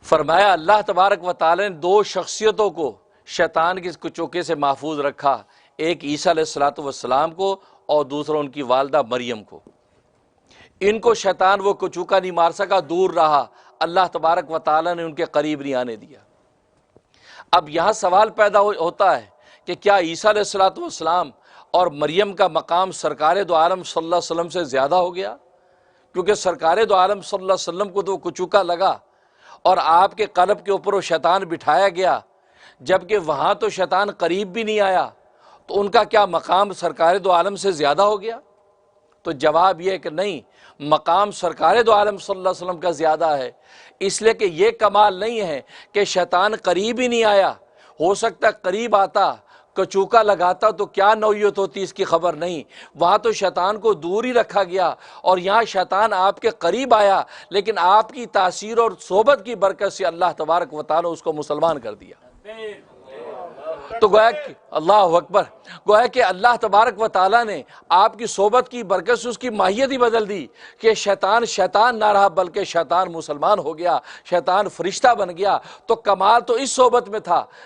فرمایا اللہ تبارک و تعالی نے دو شخصیتوں کو شیطان کے کچوکے سے محفوظ رکھا، ایک عیسیٰ علیہ السلام کو اور دوسرا ان کی والدہ مریم کو۔ ان کو شیطان وہ کچوکا نہیں مار سکا، دور رہا، اللہ تبارک و تعالی نے ان کے قریب نہیں آنے دیا۔ اب یہاں سوال پیدا ہوتا ہے کہ کیا عیسیٰ علیہ السلام اور مریم کا مقام سرکار دو عالم صلی اللہ علیہ وسلم سے زیادہ ہو گیا؟ کیونکہ سرکار دو عالم صلی اللہ علیہ وسلم کو تو کچوکا لگا اور آپ کے قلب کے اوپر وہ شیطان بٹھایا گیا، جبکہ وہاں تو شیطان قریب بھی نہیں آیا، تو ان کا کیا مقام سرکار دو عالم سے زیادہ ہو گیا؟ تو جواب یہ ہے کہ نہیں، مقام سرکار دو عالم صلی اللہ علیہ وسلم کا زیادہ ہے، اس لیے کہ یہ کمال نہیں ہے کہ شیطان قریب ہی نہیں آیا۔ ہو سکتا ہے قریب آتا، کچوکا لگاتا تو کیا نوعیت ہوتی اس کی خبر نہیں، وہاں تو شیطان کو دور ہی رکھا گیا، اور یہاں شیطان آپ کے قریب آیا، لیکن آپ کی تاثیر اور صحبت کی برکت سے اللہ تبارک و تعالی اس کو مسلمان کر دیا۔ تو گویا کہ اللہ اکبر، گویا کہ اللہ تبارک و تعالیٰ نے آپ کی صحبت کی برکت سے اس کی ماہیت ہی بدل دی کہ شیطان نہ رہا، بلکہ شیطان مسلمان ہو گیا، شیطان فرشتہ بن گیا۔ تو کمال تو اس صحبت میں تھا،